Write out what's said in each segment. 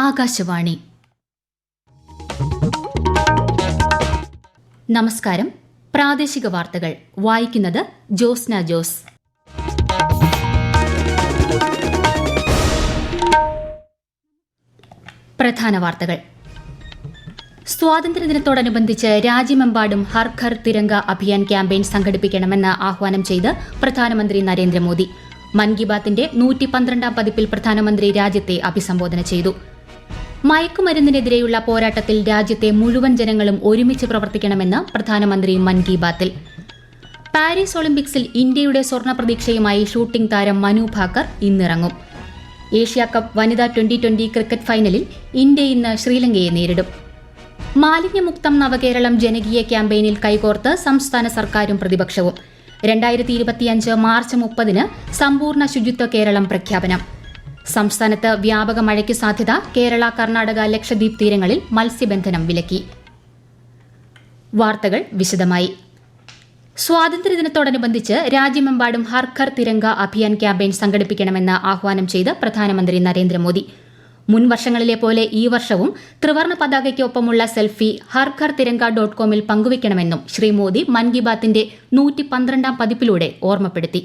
ആകാശവാണി. നമസ്കാരം. പ്രാദേശിക വാർത്തകൾ വായിക്കുന്നത് ജോസ്ന ജോസ്. പ്രധാന വാർത്തകൾ. സ്വാതന്ത്ര്യദിനത്തോടനുബന്ധിച്ച് രാജ്യമെമ്പാടും ഹർ ഘർ തിരംഗ അഭിയാൻ ക്യാമ്പയിൻ സംഘടിപ്പിക്കണമെന്ന് ആഹ്വാനം ചെയ്ത് പ്രധാനമന്ത്രി നരേന്ദ്രമോദി. മൻ കി ബാത്തിന്റെ 112ാം പതിപ്പിൽ പ്രധാനമന്ത്രി രാജ്യത്തെ അഭിസംബോധന ചെയ്തു. മയക്കുമരുന്നിനെതിരെയുള്ള പോരാട്ടത്തിൽ രാജ്യത്തെ മുഴുവൻ ജനങ്ങളും ഒരുമിച്ച് പ്രവർത്തിക്കണമെന്ന് പ്രധാനമന്ത്രി മൻ കി ബാത്തിൽ. പാരീസ് ഒളിമ്പിക്സിൽ ഇന്ത്യയുടെ സ്വർണ്ണ പ്രതീക്ഷയുമായി ഷൂട്ടിംഗ് താരം മനു ഭാക്കർ ഇന്നിറങ്ങും. ഏഷ്യാകപ്പ് വനിതാ ട്വന്റി ക്രിക്കറ്റ് ഫൈനലിൽ ഇന്ത്യ ഇന്ന് ശ്രീലങ്കയെ നേരിടും. മാലിന്യമുക്തം നവകേരളം ജനകീയ ക്യാമ്പയിനിൽ കൈകോർത്ത് സംസ്ഥാന സർക്കാരും പ്രതിപക്ഷവും. 2025 മാർച്ച് 30 സമ്പൂർണ്ണ ശുചിത്വ കേരളം പ്രഖ്യാപനം. സംസ്ഥാനത്ത് വ്യാപക മഴയ്ക്ക് സാധ്യത. കേരള, കർണാടക, ലക്ഷദ്വീപ് തീരങ്ങളിൽ മത്സ്യബന്ധനം വിലക്കി. വാർത്തകൾ വിശദമായി. സ്വാതന്ത്ര്യദിനത്തോടനുബന്ധിച്ച് രാജ്യമെമ്പാടും ഹർ ഘർ തിരംഗ അഭിയാൻ ക്യാമ്പയിൻ സംഘടിപ്പിക്കണമെന്ന് ആഹ്വാനം ചെയ്ത് പ്രധാനമന്ത്രി നരേന്ദ്രമോദി. മുൻ വർഷങ്ങളിലെ പോലെ ഈ വർഷവും ത്രിവർണ്ണ പതാകയ്ക്കൊപ്പമുള്ള സെൽഫി harghar-tiranga.com പങ്കുവയ്ക്കണമെന്നും ശ്രീ മോദി മൻ കി ബാത്തിന്റെ 112ാം പതിപ്പിലൂടെ ഓർമ്മപ്പെടുത്തി.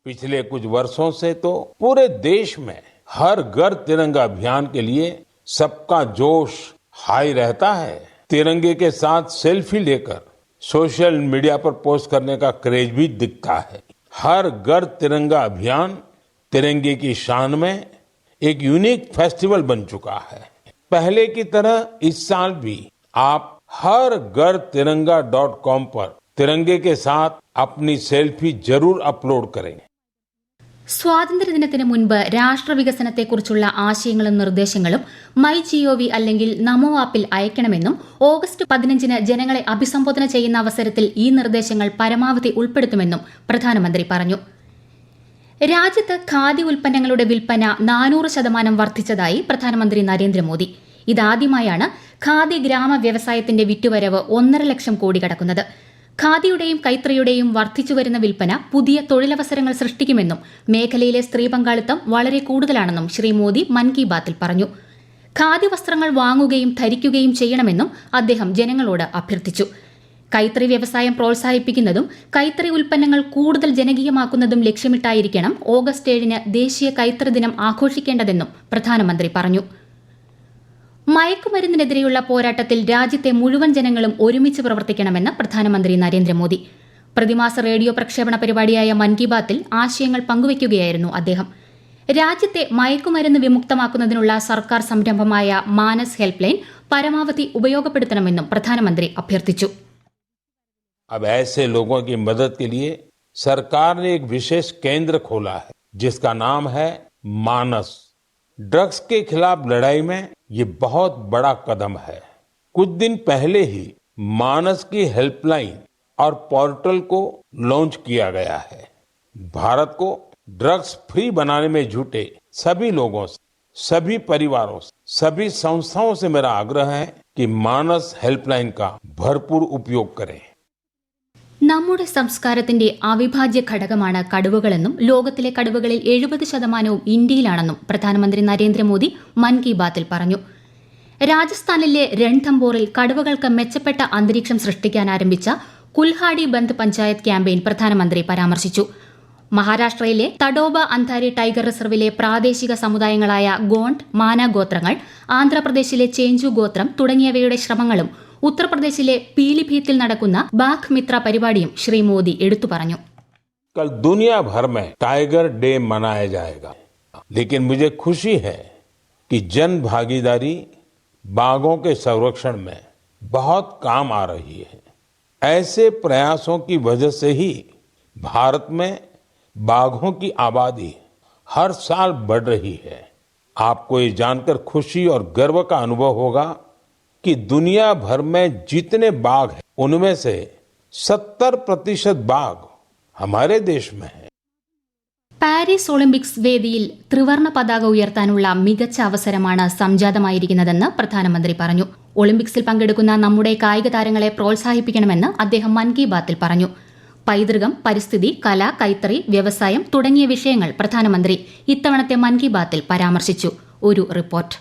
पिछले कुछ वर्षों से तो पूरे देश में हर घर तिरंगा अभियान के लिए सबका जोश हाई रहता है. तिरंगे के साथ सेल्फी लेकर सोशल मीडिया पर पोस्ट करने का क्रेज भी दिखता है. हर घर तिरंगा अभियान तिरंगे की शान में एक यूनिक फेस्टिवल बन चुका है. पहले की तरह इस साल भी आप harghar-tiranga.com पर तिरंगे के साथ अपनी सेल्फी जरूर अपलोड करें. സ്വാതന്ത്ര്യദിനത്തിന് മുൻപ് രാഷ്ട്രവികസനത്തെക്കുറിച്ചുള്ള ആശയങ്ങളും നിർദ്ദേശങ്ങളും MyGov അല്ലെങ്കിൽ നമോ ആപ്പിൽ അയക്കണമെന്നും ഓഗസ്റ്റ് 15 ജനങ്ങളെ അഭിസംബോധന ചെയ്യുന്ന അവസരത്തിൽ ഈ നിർദ്ദേശങ്ങൾ പരമാവധി ഉൾപ്പെടുത്തുമെന്നും പ്രധാനമന്ത്രി പറഞ്ഞു. രാജ്യത്ത് ഖാദി ഉൽപ്പന്നങ്ങളുടെ വിൽപ്പന 400% വർദ്ധിച്ചതായി പ്രധാനമന്ത്രി നരേന്ദ്രമോദി. ഇതാദ്യമായാണ് ഖാദി ഗ്രാമ വ്യവസായത്തിന്റെ വിറ്റുവരവ് 1.5 ലക്ഷം കോടി കടക്കുന്നത്. ഖാദിയുടെയും കൈത്തറിയുടെയും വർദ്ധിച്ചുവരുന്ന വിൽപ്പന പുതിയ തൊഴിലവസരങ്ങൾ സൃഷ്ടിക്കുമെന്നും മേഖലയിലെ സ്ത്രീ പങ്കാളിത്തം വളരെ കൂടുതലാണെന്നും ശ്രീ മോദി മൻ കി ബാത്തിൽ പറഞ്ഞു. ഖാദി വസ്ത്രങ്ങൾ വാങ്ങുകയും ധരിക്കുകയും ചെയ്യണമെന്നും അദ്ദേഹം ജനങ്ങളോട് അഭ്യർത്ഥിച്ചു. കൈത്തറി വ്യവസായം പ്രോത്സാഹിപ്പിക്കുന്നതും കൈത്തറി ഉൽപ്പന്നങ്ങൾ കൂടുതൽ ജനകീയമാക്കുന്നതും ലക്ഷ്യമിട്ടായിരിക്കണം ഓഗസ്റ്റ് 7 ദേശീയ കൈത്തറി ദിനം ആഘോഷിക്കേണ്ടതെന്നും പ്രധാനമന്ത്രി പറഞ്ഞു. മയക്കുമരുന്നിനെതിരെയുള്ള പോരാട്ടത്തിൽ രാജ്യത്തെ മുഴുവൻ ജനങ്ങളും ഒരുമിച്ച് പ്രവർത്തിക്കണമെന്ന് പ്രധാനമന്ത്രി നരേന്ദ്രമോദി. പ്രതിമാസ റേഡിയോ പ്രക്ഷേപണ പരിപാടിയായ മൻ കി ബാത്തിൽ ആശയങ്ങൾ പങ്കുവയ്ക്കുകയായിരുന്നു അദ്ദേഹം. രാജ്യത്തെ മയക്കുമരുന്ന് വിമുക്തമാക്കുന്നതിനുള്ള സർക്കാർ സംരംഭമായ മാനസ് ഹെൽപ്പ് ലൈൻ പരമാവധി ഉപയോഗപ്പെടുത്തണമെന്നും പ്രധാനമന്ത്രി അഭ്യർത്ഥിച്ചു. अब ऐसे लोगों की मदद के लिए सरकार ने एक विशेष केंद्र खोला है जिसका नाम है मानस. ड्रग्स के खिलाफ लड़ाई में ये बहुत बड़ा कदम है. कुछ दिन पहले ही मानस की हेल्पलाइन और पोर्टल को लॉन्च किया गया है. भारत को ड्रग्स फ्री बनाने में जुटे सभी लोगों से, सभी परिवारों से, सभी संस्थाओं से मेरा आग्रह है कि मानस हेल्पलाइन का भरपूर उपयोग करें. നമ്മുടെ സംസ്കാരത്തിന്റെ അവിഭാജ്യ ഘടകമാണ് കടുവകളെന്നും ലോകത്തിലെ കടുവകളിൽ 70% ഇന്ത്യയിലാണെന്നും പ്രധാനമന്ത്രി നരേന്ദ്രമോദി മൻ കി ബാത്തിൽ പറഞ്ഞു. രാജസ്ഥാനിലെ രൺഥംബോറിൽ കടുവകൾക്ക് മെച്ചപ്പെട്ട അന്തരീക്ഷം സൃഷ്ടിക്കാൻ ആരംഭിച്ച കുൽഹാഡി ബന്ദ് പഞ്ചായത്ത് ക്യാമ്പയിൻ പ്രധാനമന്ത്രി പരാമർശിച്ചു. മഹാരാഷ്ട്രയിലെ തഡോബ അന്ധാരി ടൈഗർ റിസർവിലെ പ്രാദേശിക സമുദായങ്ങളായ ഗോണ്ട്, മാന ഗോത്രങ്ങൾ, ആന്ധ്രാപ്രദേശിലെ ചേഞ്ചു ഗോത്രം തുടങ്ങിയവയുടെ ശ്രമങ്ങളും ഉത്തർപ്രദേശിലെ പീലിഭീത്തിൽ നടക്കുന്ന ബാഘ് മിത്ര പരിപാടിയും ശ്രീ മോദി എടുത്തു പറഞ്ഞു. कल दुनिया भर में टाइगर डे मनाया जाएगा, लेकिन मुझे खुशी है कि जन भागीदारी बाघों के संरक्षण में बहुत काम आ रही है. ऐसे प्रयासों की वजह से ही भारत में बाघों की आबादी हर साल बढ़ रही है. आपको ये जानकर खुशी और गर्व का अनुभव होगा कि दुनिया भर में जितने बाघ हैं उनमें से 70% बाघ हमारे देश में है. പാരീസ് ഒളിമ്പിക്സ് വേദിയിൽ ത്രിവർണ്ണ പതാക ഉയർത്താനുള്ള മികച്ച അവസരമാണ് സംജാതമായിരിക്കുന്നതെന്ന് പ്രധാനമന്ത്രി പറഞ്ഞു. ഒളിമ്പിക്സിൽ പങ്കെടുക്കുന്ന നമ്മുടെ കായിക താരങ്ങളെ പ്രോത്സാഹിപ്പിക്കണമെന്ന് അദ്ദേഹം മൻ കി ബാത്തിൽ പറഞ്ഞു. പൈതൃകം, പരിസ്ഥിതി, കല, കൈത്തറി, വ്യവസായം തുടങ്ങിയ വിഷയങ്ങൾ പ്രധാനമന്ത്രി ഇത്തവണത്തെ മൻ കി ബാത്തിൽ പരാമർശിച്ചു. ഒരു റിപ്പോർട്ട്.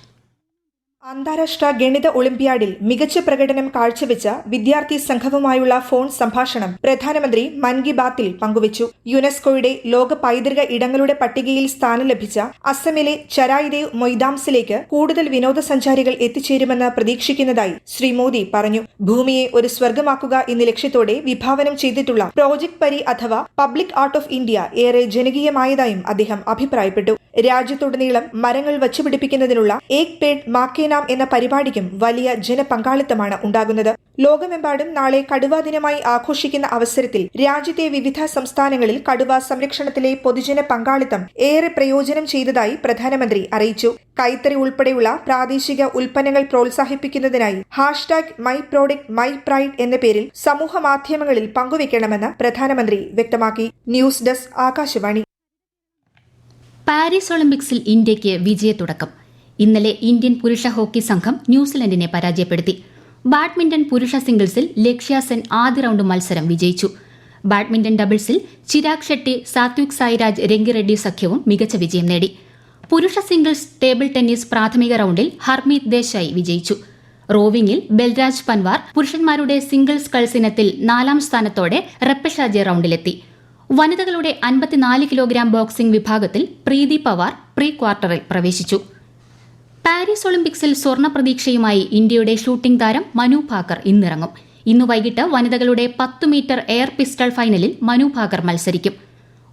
അന്താരാഷ്ട്ര ഗണിത ഒളിമ്പ്യാഡിൽ മികച്ച പ്രകടനം കാഴ്ചവെച്ച വിദ്യാർത്ഥി സംഘവുമായുള്ള ഫോൺ സംഭാഷണം പ്രധാനമന്ത്രി മൻ കി ബാത്തിൽ പങ്കുവച്ചു. യുനെസ്കോയുടെ ലോക പൈതൃക ഇടങ്ങളുടെ പട്ടികയിൽ സ്ഥാനം ലഭിച്ച അസമിലെ ചരായ്ദേവ് മൊയ്താംസിലേക്ക് കൂടുതൽ വിനോദസഞ്ചാരികൾ എത്തിച്ചേരുമെന്ന് പ്രതീക്ഷിക്കുന്നതായി ശ്രീ മോദി പറഞ്ഞു. ഭൂമിയെ ഒരു സ്വർഗമാക്കുക എന്ന ലക്ഷ്യത്തോടെ വിഭാവനം ചെയ്തിട്ടുള്ള പ്രോജക്ട് പരി അഥവാ പബ്ലിക് ആർട്ട് ഓഫ് ഇന്ത്യ ഏറെ ജനകീയമായതായും അദ്ദേഹം അഭിപ്രായപ്പെട്ടു. രാജ്യത്തുടനീളം മരങ്ങൾ വച്ചുപിടിപ്പിക്കുന്നതിനുള്ള ഏക് പേഡ് മാ കെ നാം എന്ന പരിപാടിക്കും വലിയ ജനപങ്കാളിത്തമാണ് ഉണ്ടാകുന്നത്. ലോകമെമ്പാടും നാളെ കടുവാ ദിനമായി ആഘോഷിക്കുന്ന അവസരത്തിൽ രാജ്യത്തെ വിവിധ സംസ്ഥാനങ്ങളിൽ കടുവ സംരക്ഷണത്തിലെ പൊതുജന പങ്കാളിത്തം ഏറെ പ്രയോജനം ചെയ്തതായി പ്രധാനമന്ത്രി അറിയിച്ചു. കൈത്തറി ഉൾപ്പെടെയുള്ള പ്രാദേശിക ഉൽപ്പന്നങ്ങൾ പ്രോത്സാഹിപ്പിക്കുന്നതിനായി #മൈ പ്രോഡക്റ്റ് മൈ പ്രൈഡ് എന്ന പേരിൽ സമൂഹ മാധ്യമങ്ങളിൽ പങ്കുവയ്ക്കണമെന്ന് പ്രധാനമന്ത്രി വ്യക്തമാക്കി. News desk Akashvani. പാരീസ് ഒളിമ്പിക്സിൽ ഇന്ത്യയ്ക്ക് വിജയത്തുടക്കം. ഇന്നലെ ഇന്ത്യൻ പുരുഷ ഹോക്കി സംഘം ന്യൂസിലൻഡിനെ പരാജയപ്പെടുത്തി. ബാഡ്മിന്റൺ പുരുഷ സിംഗിൾസിൽ ലക്ഷ്യ സെൻ ആദ്യ റൌണ്ട് മത്സരം വിജയിച്ചു. ബാഡ്മിന്റൺ ഡബിൾസിൽ ചിരാഗ് ഷെട്ടി, സാത്വിക് സായിരാജ് രംഗിറെഡ്ഡി സഖ്യവും മികച്ച വിജയം നേടി. പുരുഷ സിംഗിൾസ് ടേബിൾ ടെന്നീസ് പ്രാഥമിക റൌണ്ടിൽ ഹർമീത് ദേശായി വിജയിച്ചു. റോവിംഗിൽ ബൽരാജ് പൻവാർ പുരുഷന്മാരുടെ സിംഗിൾസ് സ്കൾസ് ഇനത്തിൽ 4ാം സ്ഥാനത്തോടെ റെപ്പഷാജെ റൌണ്ടിലെത്തി. വനിതകളുടെ 54 കിലോഗ്രാം ബോക്സിംഗ് വിഭാഗത്തിൽ പ്രീതി പവാർ പ്രീ ക്വാർട്ടറിൽ പ്രവേശിച്ചു. പാരീസ് ഒളിമ്പിക്സിൽ സ്വർണ്ണ പ്രതീക്ഷയുമായി ഇന്ത്യയുടെ ഷൂട്ടിംഗ് താരം മനു ഭാക്കർ ഇന്നിറങ്ങും. ഇന്ന് വൈകിട്ട് വനിതകളുടെ 10 മീറ്റർ എയർ പിസ്റ്റൾ ഫൈനലിൽ മനു ഭാക്കർ മത്സരിക്കും.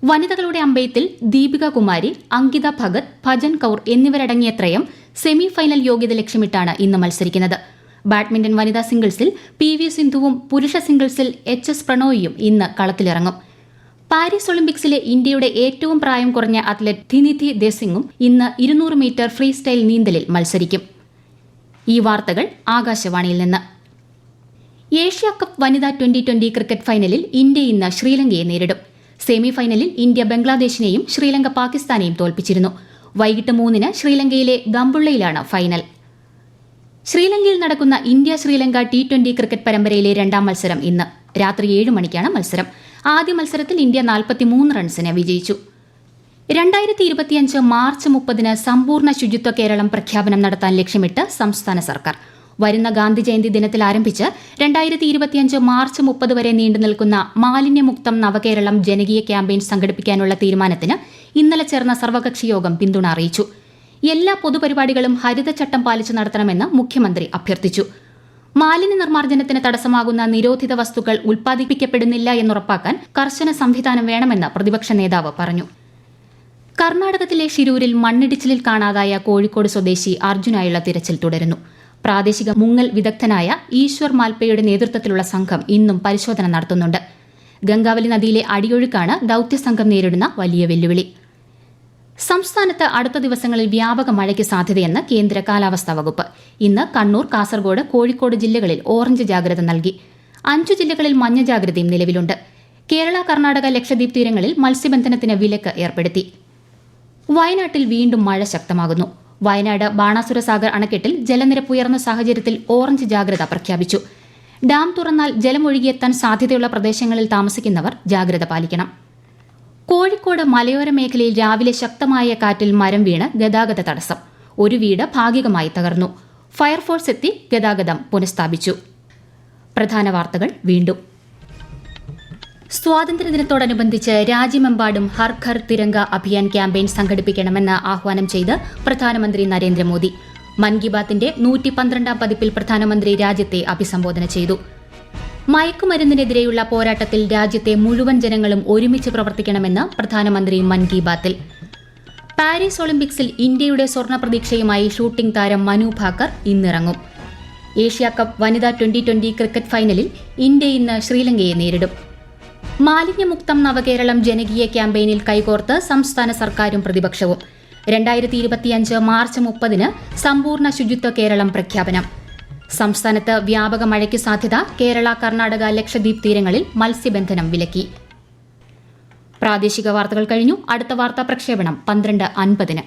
വനിതകളുടെ അമ്പെയ്ത്തിൽ ദീപിക കുമാരി, അങ്കിത ഭഗത്, ഭജൻ കൌർ എന്നിവരടങ്ങിയ ത്രയം സെമി ഫൈനൽ യോഗ്യത ലക്ഷ്യമിട്ടാണ് ഇന്ന് മത്സരിക്കുന്നത്. ബാഡ്മിന്റൺ വനിതാ സിംഗിൾസിൽ PV സിന്ധുവും പുരുഷ സിംഗിൾസിൽ HS പ്രണോയിയും ഇന്ന് കളത്തിലിറങ്ങും. പാരീസ് ഒളിമ്പിക്സിലെ ഇന്ത്യയുടെ ഏറ്റവും പ്രായം കുറഞ്ഞ അത്ലറ്റ് ധിനിധി ദേസിംഗും ഇന്ന് 200 മീറ്റർ ഫ്രീ സ്റ്റൈൽ നീന്തലിൽ മത്സരിക്കും. ഈ വാർത്തകൾ ആകാശവാണിയിൽ നിന്ന്. ഏഷ്യ കപ്പ് വനിതാ 2020 ക്രിക്കറ്റ് ഫൈനലിൽ ഇന്ത്യ ഇന്ന് ശ്രീലങ്കയെ നേരിടും. സെമി ഫൈനലിൽ ഇന്ത്യ ബംഗ്ലാദേശിനെയും ശ്രീലങ്ക പാകിസ്ഥാനെയും തോൽപ്പിച്ചിരുന്നു. വൈകിട്ട് 3-ന് ശ്രീലങ്കയിലെ ഗംബുള്ളയിലാണ് ഫൈനൽ. ശ്രീലങ്കയിൽ നടക്കുന്ന ഇന്ത്യ ശ്രീലങ്ക T20 ക്രിക്കറ്റ് പരമ്പരയിലെ 2ാം മത്സരം ഇന്ന് രാത്രി 7 മണിക്കാണ് മത്സരം. ആദ്യ മത്സരത്തിൽ ഇന്ത്യ 43 റൺസിന് വിജയിച്ചു. 2025 മാർച്ച് 30-ന് സമ്പൂർണ്ണ ശുചിത്വ കേരളം പ്രഖ്യാപനം നടത്താൻ ലക്ഷ്യമിട്ട് സംസ്ഥാന സർക്കാർ വരുന്ന ഗാന്ധി ജയന്തി ദിനത്തിൽ ആരംഭിച്ച് 2025 മാർച്ച് 30 വരെ നീണ്ടുനിൽക്കുന്ന മാലിന്യമുക്തം നവകേരളം ജനകീയ ക്യാമ്പയിൻ സംഘടിപ്പിക്കാനുള്ള തീരുമാനത്തിന് ഇന്നലെ ചേർന്ന സർവകക്ഷി യോഗം പിന്തുണ അറിയിച്ചു. എല്ലാ പൊതുപരിപാടികളും ഹരിതചട്ടം പാലിച്ച് നടത്തണമെന്ന് മുഖ്യമന്ത്രി അഭ്യർത്ഥിച്ചു. മാലിന്യ നിർമ്മാർജ്ജനത്തിന് തടസ്സമാകുന്ന നിരോധിത വസ്തുക്കൾ ഉൽപ്പാദിപ്പിക്കപ്പെടുന്നില്ല എന്നുറപ്പാക്കാൻ കർശന സംവിധാനം വേണമെന്ന് പ്രതിപക്ഷ നേതാവ് പറഞ്ഞു. കർണാടകത്തിലെ ഷിരൂരിൽ മണ്ണിടിച്ചിലിൽ കാണാതായ കോഴിക്കോട് സ്വദേശി അർജുനായുള്ള തിരച്ചിൽ തുടരുന്നു. പ്രാദേശിക മുങ്ങൽ വിദഗ്ധനായ ഈശ്വർ മാൽപ്പയുടെ നേതൃത്വത്തിലുള്ള സംഘം ഇന്നും പരിശോധന നടത്തുന്നുണ്ട്. ഗംഗാവലി നദിയിലെ അടിയൊഴുക്കാണ് ദൌത്യസംഘം നേരിടുന്ന വലിയ വെല്ലുവിളി. സംസ്ഥാനത്ത് അടുത്ത ദിവസങ്ങളിൽ വ്യാപക മഴയ്ക്ക് സാധ്യതയെന്ന് കേന്ദ്ര കാലാവസ്ഥാ വകുപ്പ്. ഇന്ന് കണ്ണൂർ, കാസർഗോഡ്, കോഴിക്കോട് ജില്ലകളിൽ ഓറഞ്ച് ജാഗ്രത നൽകി. 5 ജില്ലകളിൽ മഞ്ഞ ജാഗ്രതയും നിലവിലുണ്ട്. കേരള, കർണാടക, ലക്ഷദ്വീപ് തീരങ്ങളിൽ മത്സ്യബന്ധനത്തിന് വിലക്ക് ഏർപ്പെടുത്തി. വയനാട്ടിൽ വീണ്ടും മഴ ശക്തമാകുന്നു. വയനാട് ബാണാസുര സാഗർ അണക്കെട്ടിൽ ജലനിരപ്പ് ഉയർന്ന സാഹചര്യത്തിൽ ഓറഞ്ച് ജാഗ്രത പ്രഖ്യാപിച്ചു. ഡാം തുറന്നാൽ ജലമൊഴുകിയെത്താൻ സാധ്യതയുള്ള പ്രദേശങ്ങളിൽ താമസിക്കുന്നവർ ജാഗ്രത പാലിക്കണം. കോഴിക്കോട് മലയോര മേഖലയിൽ രാവിലെ ശക്തമായ കാറ്റിൽ മരം വീണ് ഗതാഗത തടസ്സം. ഒരു വീട് ഭാഗികമായി തകർന്നു. ഫയർഫോഴ്സ് എത്തി ഗതാഗതം പുനഃസ്ഥാപിച്ചു. പ്രധാന വാർത്തകൾ വീണ്ടും. സ്വാതന്ത്ര്യദിനത്തോടനുബന്ധിച്ച് രാജ്യമെമ്പാടും ഹർ ഘർ തിരംഗ അഭിയാൻ ക്യാമ്പയിൻ സംഘടിപ്പിക്കണമെന്ന് ആഹ്വാനം ചെയ്ത് പ്രധാനമന്ത്രി നരേന്ദ്രമോദി. മൻ കി ബാത്തിന്റെ 112ാം പതിപ്പിൽ പ്രധാനമന്ത്രി രാജ്യത്തെ അഭിസംബോധന ചെയ്തു. മയക്കുമരുന്നിനെതിരെയുള്ള പോരാട്ടത്തിൽ രാജ്യത്തെ മുഴുവൻ ജനങ്ങളും ഒരുമിച്ച് പ്രവർത്തിക്കണമെന്ന് പ്രധാനമന്ത്രി മൻ കി ബാത്തിൽ. പാരീസ് ഒളിമ്പിക്സിൽ ഇന്ത്യയുടെ സ്വർണ്ണ പ്രതീക്ഷയുമായി ഷൂട്ടിംഗ് താരം മനു ഭാക്കർ ഇന്നിറങ്ങും. ഏഷ്യ കപ്പ് വനിതാ 2020 ക്രിക്കറ്റ് ഫൈനലിൽ ഇന്ത്യ ഇന്ന് ശ്രീലങ്കയെ നേരിടും. മാലിന്യമുക്തം നവകേരളം ജനകീയ ക്യാമ്പയിനിൽ കൈകോർത്ത് സംസ്ഥാന സർക്കാരും പ്രതിപക്ഷവും. 2025 മാർച്ച് 30-ന് സമ്പൂർണ്ണ ശുചിത്വ കേരളം പ്രഖ്യാപനം. സംസ്ഥാനത്ത് വ്യാപക മഴയ്ക്ക് സാധ്യത. കേരള, കർണാടക, ലക്ഷദ്വീപ് തീരങ്ങളിൽ മത്സ്യബന്ധനം വിലക്കി. പ്രാദേശിക വാർത്തകൾ കഴിഞ്ഞു. അടുത്ത വാർത്താ പ്രക്ഷേപണം 12:50-ന്.